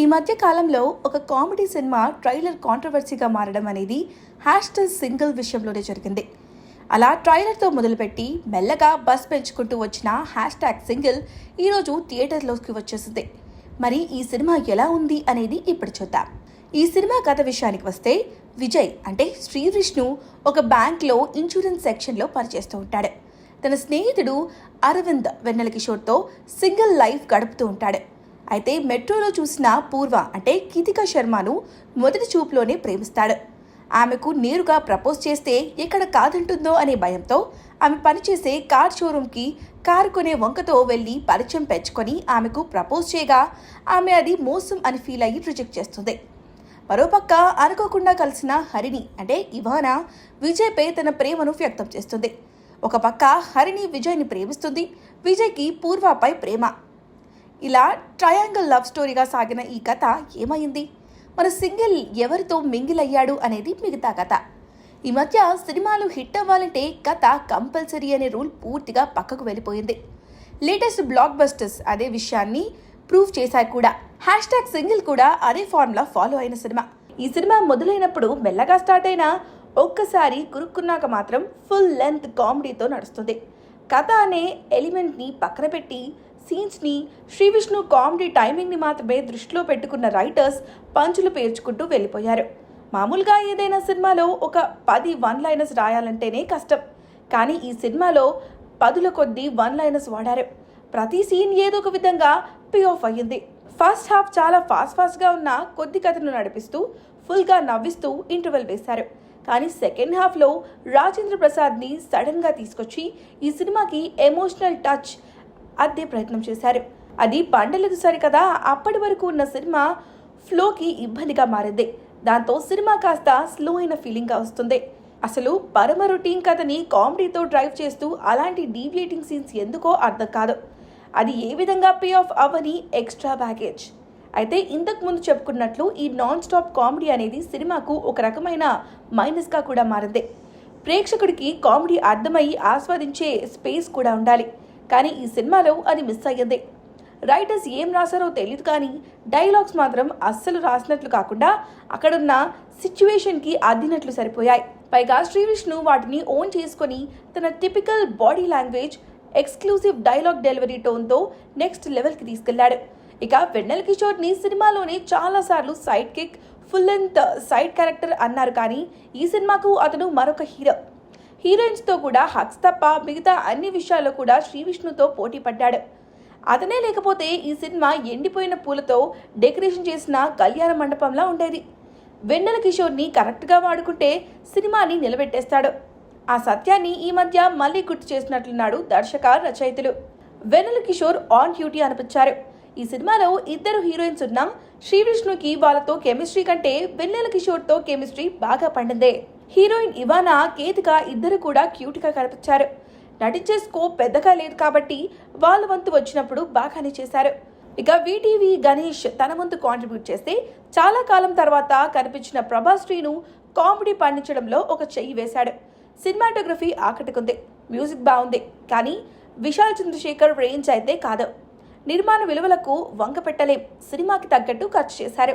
ఈ మధ్య కాలంలో ఒక కామెడీ సినిమా ట్రైలర్ కాంట్రవర్సీగా మారడం అనేది హ్యాష్‌ట్యాగ్ సింగిల్ విషయంలోనే జరిగింది. అలా ట్రైలర్తో మొదలుపెట్టి మెల్లగా బస్ పెంచుకుంటూ వచ్చిన హ్యాష్‌ట్యాగ్ సింగిల్ ఈరోజు థియేటర్లోకి వచ్చేసింది. మరి ఈ సినిమా ఎలా ఉంది అనేది ఇప్పుడు చూద్దాం. ఈ సినిమా కథ విషయానికి వస్తే విజయ్ అంటే శ్రీ విష్ణు ఒక బ్యాంక్లో ఇన్సూరెన్స్ సెక్షన్లో పనిచేస్తూ ఉంటాడు. తన స్నేహితుడు అరవింద్ వెన్నెల కిషోర్తో సింగిల్ లైఫ్ గడుపుతూ ఉంటాడు. అయితే మెట్రోలో చూసిన పూర్వ అంటే కీతికా శర్మను మొదటి చూపులోనే ప్రేమిస్తాడు. ఆమెకు నేరుగా ప్రపోజ్ చేస్తే ఎక్కడ కాదంటుందో అనే భయంతో ఆమె పనిచేసే కార్ షోరూమ్కి కారు కొనే వంకతో వెళ్ళి పరిచయం పెంచుకొని ఆమెకు ప్రపోజ్ చేయగా ఆమె అది మోసం అని ఫీల్ అయ్యి రిజెక్ట్ చేస్తుంది. మరోపక్క అనుకోకుండా కలిసిన హరిణి అంటే ఇవానా విజయ్పై తన ప్రేమను వ్యక్తం చేస్తుంది. ఒక పక్క హరిణి విజయ్ని ప్రేమిస్తుంది, విజయ్కి పూర్వపై ప్రేమ. ఇలా ట్రయాంగిల్ లవ్ స్టోరీగా సాగిన ఈ కథ ఏమైంది, మన సింగిల్ ఎవరితో మింగిల్ అయ్యాడు అనేది మిగతా కథ. ఈ మధ్య సినిమాలు హిట్ అవ్వాలంటే కథ కంపల్సరీ అనే రూల్ పూర్తిగా పక్కకు వెళ్ళిపోయింది. లేటెస్ట్ బ్లాక్ బస్టర్స్ అదే విషయాన్ని ప్రూవ్ చేశాయి కూడా. హ్యాష్‌ట్యాగ్ సింగిల్ కూడా అదే ఫార్ములా ఫాలో అయిన సినిమా. ఈ సినిమా మొదలైనప్పుడు మెల్లగా స్టార్ట్ అయినా ఒక్కసారి కురుక్కున్నాక మాత్రం ఫుల్ లెంత్ కామెడీతో నడుస్తుంది. కథ అనే ఎలిమెంట్ని పక్కన పెట్టి సీన్స్ని శ్రీ విష్ణు కామెడీ టైమింగ్ని మాత్రమే దృష్టిలో పెట్టుకున్న రైటర్స్ పంచులు పేర్చుకుంటూ వెళ్ళిపోయారు. మామూలుగా ఏదైనా సినిమాలో ఒక 10 వన్ లైనర్స్ రాయాలంటేనే కష్టం, కానీ ఈ సినిమాలో 10ల కొద్దీ వన్ లైనర్స్ వాడారు. ప్రతి సీన్ ఏదో ఒక విధంగా పే ఆఫ్ అయ్యింది. ఫస్ట్ హాఫ్ చాలా ఫాస్ట్గా ఉన్న కొద్ది కథను నడిపిస్తూ ఫుల్గా నవ్విస్తూ ఇంటర్వెల్ వేశారు. కానీ సెకండ్ హాఫ్లో రాజేంద్ర ప్రసాద్ని సడన్గా తీసుకొచ్చి ఈ సినిమాకి ఎమోషనల్ టచ్ అద్దే ప్రయత్నం చేశారు. అది పండలేదు సరికదా, అప్పటి వరకు ఉన్న సినిమా ఫ్లోకి ఇబ్బందిగా మారింది. దాంతో సినిమా కాస్త స్లో అయిన ఫీలింగ్గా వస్తుంది. అసలు పరమ రొటీన్ కథని కామెడీతో డ్రైవ్ చేస్తూ అలాంటి డీవియేటింగ్ సీన్స్ ఎందుకో అర్థం కాదు. అది ఏ విధంగా పే ఆఫ్ అవ్వని ఎక్స్ట్రా బ్యాగేజ్. అయితే ఇంతకు ముందు చెప్పుకున్నట్లు ఈ నాన్ స్టాప్ కామెడీ అనేది సినిమాకు ఒక రకమైన మైనస్గా కూడా మారింది. ప్రేక్షకుడికి కామెడీ అర్థమయ్యి ఆస్వాదించే స్పేస్ కూడా ఉండాలి, కానీ ఈ సినిమాలో అది మిస్ అయ్యింది. రైటర్స్ ఏం రాశారో తెలియదు, కానీ డైలాగ్స్ మాత్రం అస్సలు రాసినట్లు కాకుండా అక్కడున్న సిచ్యువేషన్కి అద్దినట్లు సరిపోయాయి. పైగా శ్రీ విష్ణు వాటిని ఓన్ చేసుకొని తన typical body language, exclusive dialogue delivery టోన్తో నెక్స్ట్ లెవెల్కి తీసుకెళ్లాడు. ఇక వెన్నెల కిషోర్ని సినిమాలోనే చాలాసార్లు side kick, full length side character అన్నారు, కానీ ఈ సినిమాకు అతను మరొక హీరో. హీరోయిన్స్తో కూడా హక్స్ తప్ప మిగతా అన్ని విషయాల్లో కూడా శ్రీ విష్ణుతో పోటీ పడ్డాడు. అతనే లేకపోతే ఈ సినిమా ఎండిపోయిన పూలతో డెకరేషన్ చేసిన కళ్యాణ మండపంలా ఉండేది. వెన్నెల కిషోర్ని కరెక్ట్గా వాడుకుంటే సినిమాని నిలబెట్టేస్తాడు. ఆ సత్యాన్ని ఈ మధ్య మళ్ళీ గుర్తు చేసినట్లున్నాడు దర్శక రచయితలు. వెన్నెల కిషోర్ ఆన్ డ్యూటీ అనిపించారు. ఈ సినిమాలో ఇద్దరు హీరోయిన్స్ ఉన్నా శ్రీ విష్ణుకి వాళ్ళతో కెమిస్ట్రీ కంటే వెన్నెల కిషోర్తో కెమిస్ట్రీ బాగా పండిందే. హీరోయిన్ ఇవానా, కేతిక ఇద్దరు కూడా క్యూట్గా కనిపించారు. నటించే స్కోప్ పెద్దగా లేదు కాబట్టి వాళ్ళ వంతు వచ్చినప్పుడు బాగానే చేశారు. ఇక వీటీవీ గణేష్ తన వంతు కాంట్రిబ్యూట్ చేస్తే చాలా కాలం తర్వాత కనిపించిన ప్రభాస్ శ్రీను కామెడీ పండించడంలో ఒక చెయ్యి వేశాడు. సినిమాటోగ్రఫీ ఆకట్టుకుంది, మ్యూజిక్ బాగుంది, కానీ విశాల్ చంద్రశేఖర్ రేంజ్ అయితే కాదు. నిర్మాణ విలువలకు వంక పెట్టలేం, సినిమాకి తగ్గట్టు ఖర్చు చేశారు.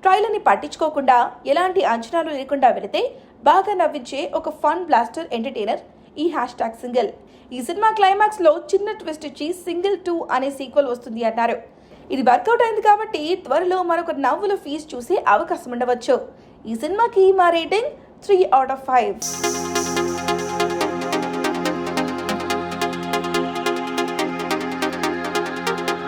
ట్రైలర్ని పట్టించుకోకుండా ఎలాంటి అంచనాలు లేకుండా వెళితే బాగా నవ్వించే ఒక ఫన్ బ్లాస్టర్ ఎంటర్టైనర్ ఈ హ్యాష్‌ట్యాగ్ సింగిల్. ఈ సినిమా క్లైమాక్స్లో చిన్న ట్విస్ట్ ఇచ్చి సింగిల్ 2 అనే సీక్వెల్ వస్తుంది అన్నారు. ఇది వర్కౌట్ అయింది కాబట్టి త్వరలో మరొక నవ్వుల ఫీజ్ చూసే అవకాశం ఉండవచ్చు. ఈ సినిమాకి మా రేటింగ్ 3/5.